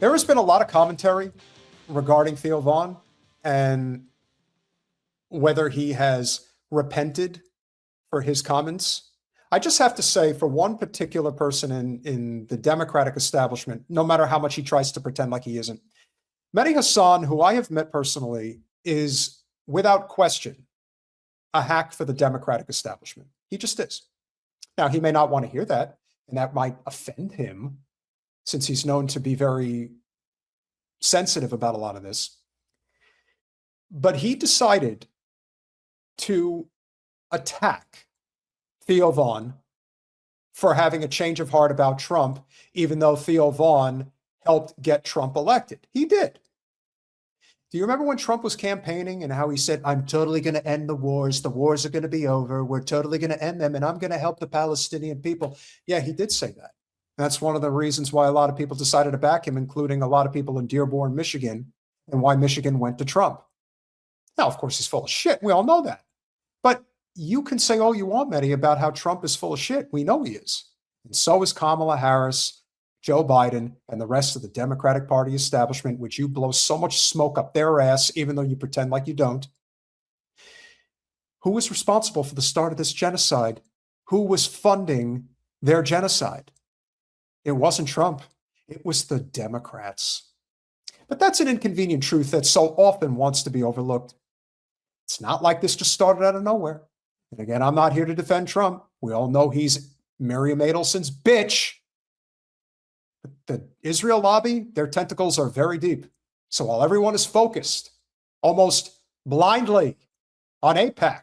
There has been a lot of commentary regarding Theo Vaughn and whether he has repented for his comments. I just have to say, for one particular person in the Democratic establishment, no matter how much he tries to pretend like he isn't, Mehdi Hasan, who I have met personally, is without question a hack for the Democratic establishment. He just is. Now, he may not want to hear that, and that might offend him, since he's known to be very sensitive about a lot of this. But he decided to attack Theo Vaughn for having a change of heart about Trump, even though Theo Vaughn helped get Trump elected. He did. Do you remember when Trump was campaigning and how he said, I'm totally going to end the wars. The wars are going to be over. We're totally going to end them. And I'm going to help the Palestinian people. Yeah, he did say that. That's one of the reasons why a lot of people decided to back him, including a lot of people in Dearborn, Michigan, and why Michigan went to Trump. Now, of course, he's full of shit. We all know that. But you can say all you want, Mehdi, about how Trump is full of shit. We know he is. And so is Kamala Harris, Joe Biden, and the rest of the Democratic Party establishment, which you blow so much smoke up their ass, even though you pretend like you don't. Who was responsible for the start of this genocide? Who was funding their genocide? It wasn't Trump. It was the Democrats. But that's an inconvenient truth that so often wants to be overlooked. It's not like this just started out of nowhere. And again, I'm not here to defend Trump. We all know he's Miriam Adelson's bitch. But the Israel lobby, their tentacles are very deep. So while everyone is focused almost blindly on AIPAC,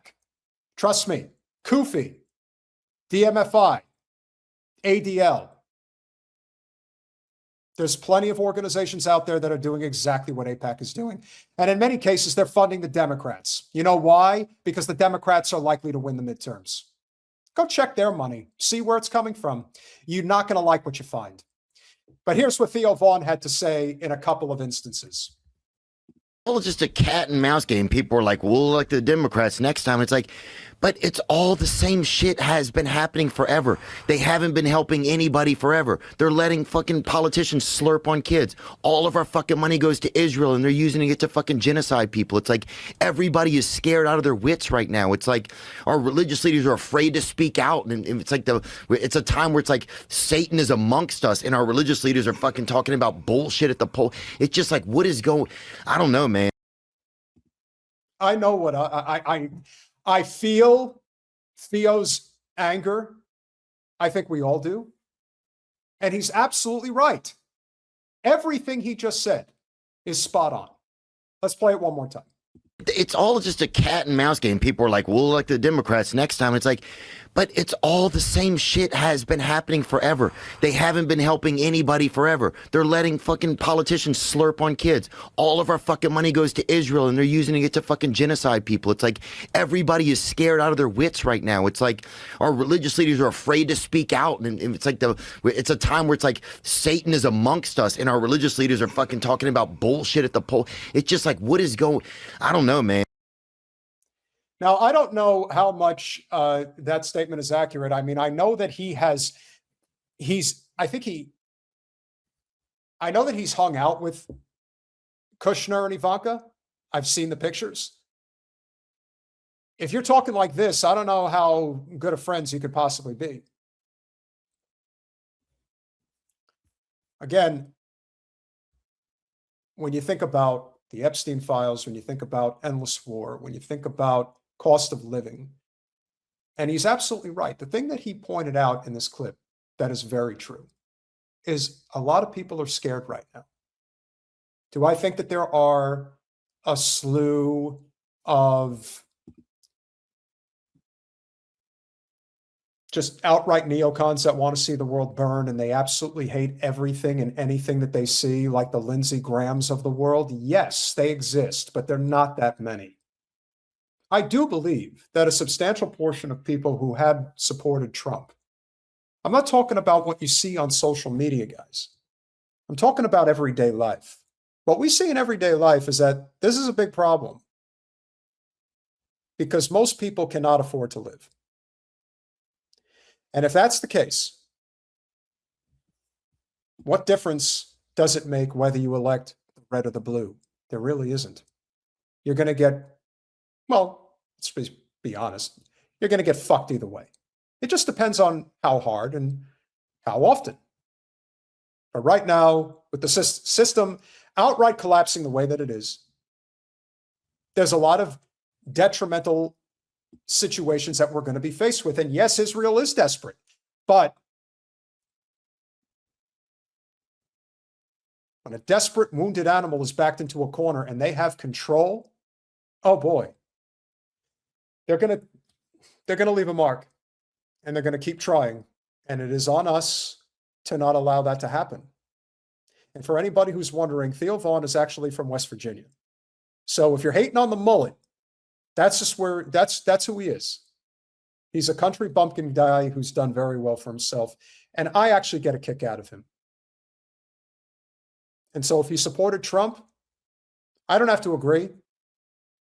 trust me, Kufi, DMFI, ADL, there's plenty of organizations out there that are doing exactly what AIPAC is doing. And in many cases, they're funding the Democrats. You know why? Because the Democrats are likely to win the midterms. Go check their money. See where it's coming from. You're not going to like what you find. But here's what Theo Vaughn had to say in a couple of instances. Well, it's just a cat and mouse game. People are like, we'll elect the Democrats next time. It's like, but it's all the same shit has been happening forever. They haven't been helping anybody forever. They're letting fucking politicians slurp on kids. All of our fucking money goes to Israel and they're using it to fucking genocide people. It's like everybody is scared out of their wits right now. It's like our religious leaders are afraid to speak out. And it's like it's a time where it's like Satan is amongst us and our religious leaders are fucking talking about bullshit at the poll. It's just like, what is going, I don't know, man. I know what I feel Theo's anger. I think we all do. And he's absolutely right. Everything he just said is spot on. Let's play it one more time. It's all just a cat and mouse game. People are like, we'll elect the Democrats next time. It's like, but it's all the same shit has been happening forever. They haven't been helping anybody forever. They're letting fucking politicians slurp on kids. All of our fucking money goes to Israel and they're using it to fucking genocide people. It's like everybody is scared out of their wits right now. It's like our religious leaders are afraid to speak out. And it's like it's a time where it's like Satan is amongst us and our religious leaders are fucking talking about bullshit at the poll. It's just like, what is going, I don't know, man. Now, I don't know how much that statement is accurate. I mean, I know that I know that he's hung out with Kushner and Ivanka. I've seen the pictures. If you're talking like this, I don't know how good of friends you could possibly be. Again, when you think about the Epstein files, when you think about endless war, when you think about cost of living. And he's absolutely right. The thing that he pointed out in this clip that is very true is a lot of people are scared right now. Do I think that there are a slew of just outright neocons that want to see the world burn and they absolutely hate everything and anything that they see, like the Lindsey Grahams of the world? Yes, they exist, but they're not that many. I do believe that a substantial portion of people who had supported Trump, I'm not talking about what you see on social media, guys. I'm talking about everyday life. What we see in everyday life is that this is a big problem because most people cannot afford to live. And if that's the case, what difference doesn't make whether you elect the red or the blue. There really isn't. You're going to get, well, let's be honest, you're going to get fucked either way. It just depends on how hard and how often. But right now, with the system outright collapsing the way that it is, there's a lot of detrimental situations that we're going to be faced with. And yes, Israel is desperate, but when a desperate, wounded animal is backed into a corner and they have control, oh boy, they're going to leave a mark, and they're going to keep trying. And it is on us to not allow that to happen. And for anybody who's wondering, Theo Vaughn is actually from West Virginia. So if you're hating on the mullet, that's just where, that's who he is. He's a country bumpkin guy who's done very well for himself. And I actually get a kick out of him. And so if you supported Trump, I don't have to agree,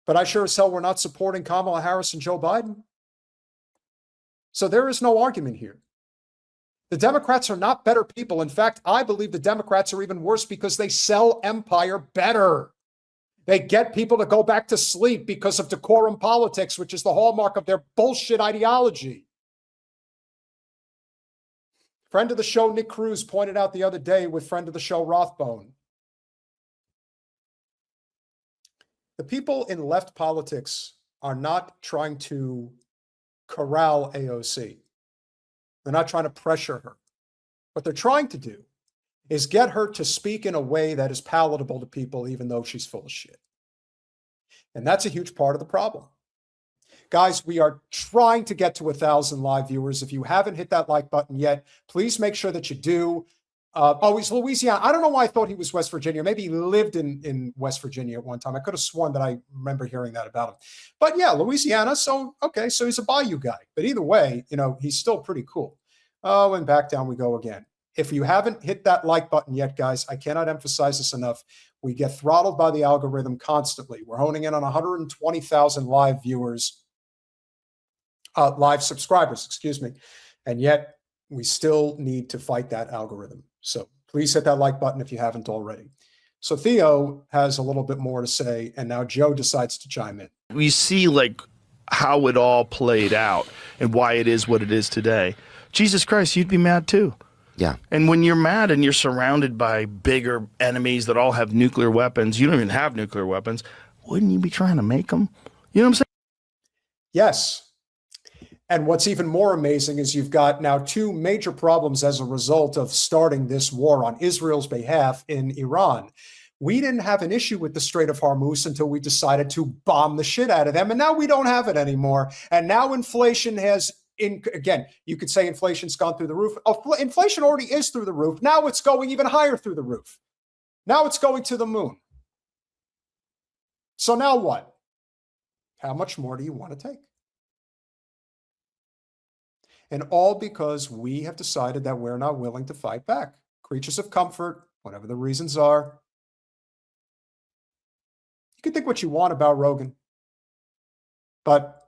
but I sure as hell were not supporting Kamala Harris and Joe Biden. So there is no argument here. The Democrats are not better people. In fact, I believe the Democrats are even worse because they sell empire better. They get people to go back to sleep because of decorum politics, which is the hallmark of their bullshit ideology. Friend of the show, Nick Cruz, pointed out the other day with friend of the show, Rothbone. The people in left politics are not trying to corral AOC. They're not trying to pressure her. What they're trying to do is get her to speak in a way that is palatable to people, even though she's full of shit. And that's a huge part of the problem. Guys, we are trying to get to 1,000 live viewers. If you haven't hit that like button yet, please make sure that you do. Oh, he's Louisiana. I don't know why I thought he was West Virginia. Maybe he lived in West Virginia at one time. I could have sworn that I remember hearing that about him. But yeah, Louisiana. So, okay, so he's a Bayou guy. But either way, you know, he's still pretty cool. Oh, and back down we go again. If you haven't hit that like button yet, guys, I cannot emphasize this enough. We get throttled by the algorithm constantly. We're honing in on 120,000 live viewers, live subscribers, excuse me. And yet we still need to fight that algorithm. So please hit that like button if you haven't already. So Theo has a little bit more to say, and now Joe decides to chime in. We see like how it all played out and why it is what it is today. Jesus Christ, you'd be mad too. Yeah. And when you're mad and you're surrounded by bigger enemies that all have nuclear weapons, you don't even have nuclear weapons, wouldn't you be trying to make them? You know what I'm saying? Yes. And what's even more amazing is you've got now two major problems as a result of starting this war on Israel's behalf in Iran. We didn't have an issue with the Strait of Hormuz until we decided to bomb the shit out of them. And now we don't have it anymore. And now inflation has, again, you could say inflation's gone through the roof. Inflation already is through the roof. Now it's going even higher through the roof. Now it's going to the moon. So now what? How much more do you want to take? And all because we have decided that we're not willing to fight back. Creatures of comfort, whatever the reasons are. You can think what you want about Rogan. But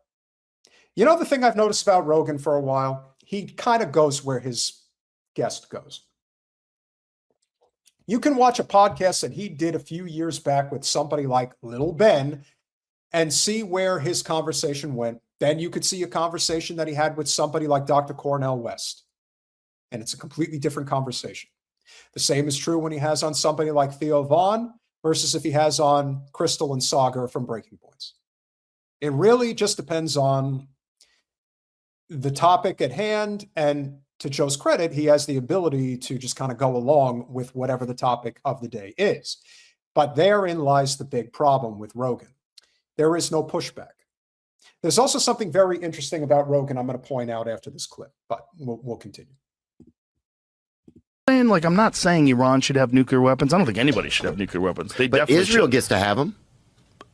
you know the thing I've noticed about Rogan for a while? He kind of goes where his guest goes. You can watch a podcast that he did a few years back with somebody like Little Ben and see where his conversation went. Then you could see a conversation that he had with somebody like Dr. Cornel West. And it's a completely different conversation. The same is true when he has on somebody like Theo Vaughn versus if he has on Crystal and Sagar from Breaking Points. It really just depends on the topic at hand. And to Joe's credit, he has the ability to just kind of go along with whatever the topic of the day is. But therein lies the big problem with Rogan. There is no pushback. There's also something very interesting about Rogan I'm going to point out after this clip, but we'll continue. Like, I'm not saying Iran should have nuclear weapons. I don't think anybody should have nuclear weapons. But Israel should. Gets to have them.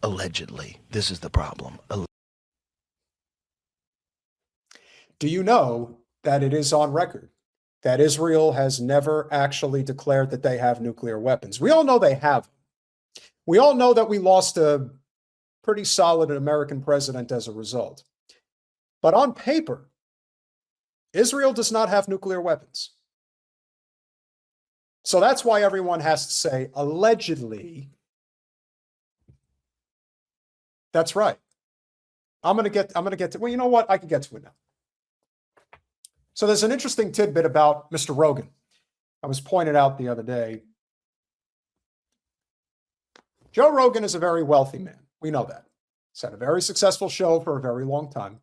Allegedly. This is the problem. Do you know that it is on record that Israel has never actually declared that they have nuclear weapons? We all know they have. We all know that we lost a pretty solid American president as a result. But on paper, Israel does not have nuclear weapons. So that's why everyone has to say allegedly. That's right. I'm going to get to, well, you know what? I can get to it now. So there's an interesting tidbit about Mr. Rogan. I was pointed out the other day. Joe Rogan is a very wealthy man. We know that. He's had a very successful show for a very long time.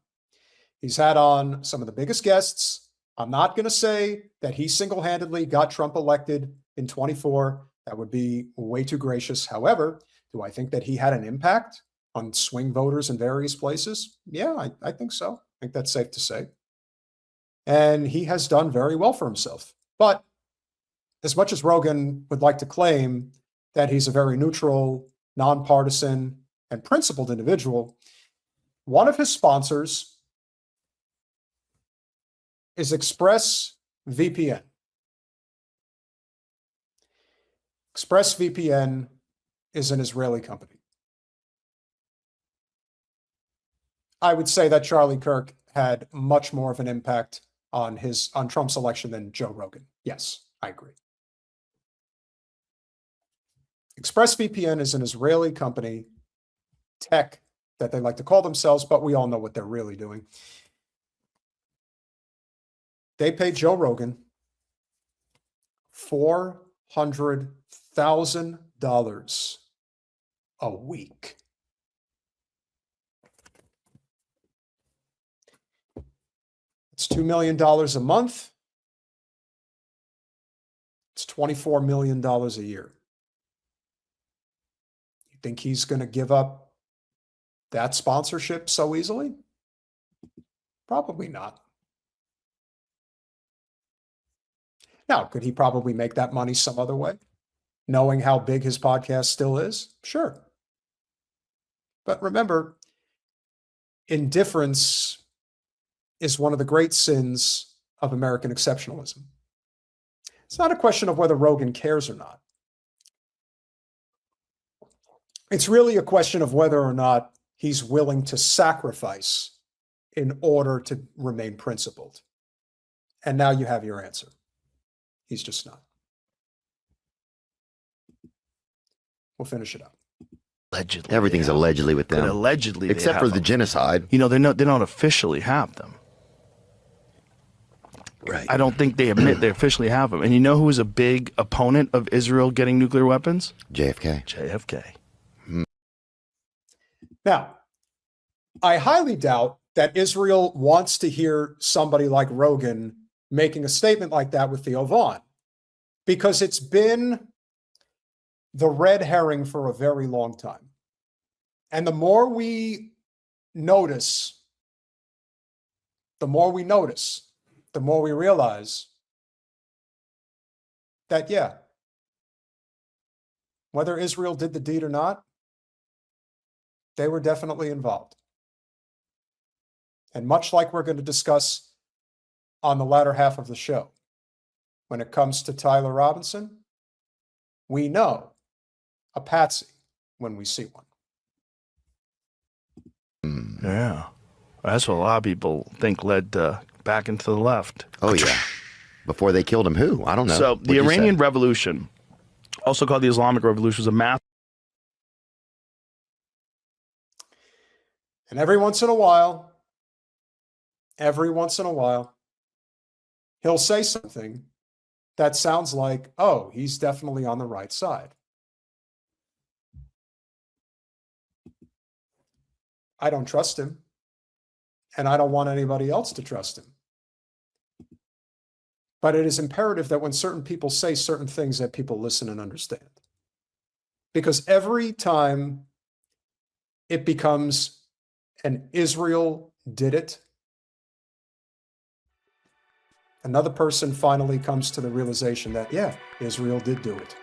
He's had on some of the biggest guests. I'm not going to say that he single-handedly got Trump elected in 24. That would be way too gracious. However, do I think that he had an impact on swing voters in various places? Yeah, I think so. I think that's safe to say. And he has done very well for himself. But as much as Rogan would like to claim that he's a very neutral, nonpartisan, and principled individual, one of his sponsors is ExpressVPN. ExpressVPN is an Israeli company. I would say that Charlie Kirk had much more of an impact on Trump's election than Joe Rogan. Yes, I agree. ExpressVPN is an Israeli company, tech that they like to call themselves, but we all know what they're really doing. They paid Joe Rogan $400,000 a week. It's $2 million a month. It's $24 million a year. You think he's going to give up that sponsorship so easily? Probably not. Now, could he probably make that money some other way, knowing how big his podcast still is? Sure. But remember, indifference is one of the great sins of American exceptionalism. It's not a question of whether Rogan cares or not. It's really a question of whether or not he's willing to sacrifice in order to remain principled. And now you have your answer. He's just not. We'll finish it up. Allegedly. Everything's allegedly with them. But allegedly, they except have for the them. genocide. You know, they don't officially have them. Right. I don't think they admit they officially have them. And you know who was a big opponent of Israel getting nuclear weapons? JFK. JFK. Now, I highly doubt that Israel wants to hear somebody like Rogan making a statement like that with Theo Vaughn, because it's been the red herring for a very long time. And the more we notice, the more we realize that, yeah, whether Israel did the deed or not, they were definitely involved. And much like we're going to discuss on the latter half of the show, when it comes to Tyler Robinson, we know a patsy when we see one. Yeah. That's what a lot of people think led back into the left. Oh, yeah. Before they killed him, who? I don't know. So What'd the you Iranian say? Revolution, also called the Islamic Revolution, was a mass. And every once in a while, he'll say something that sounds like, oh, he's definitely on the right side. I don't trust him, and I don't want anybody else to trust him. But it is imperative that when certain people say certain things, that people listen and understand. Because every time it becomes an Israel did it, another person finally comes to the realization that, yeah, Israel did do it.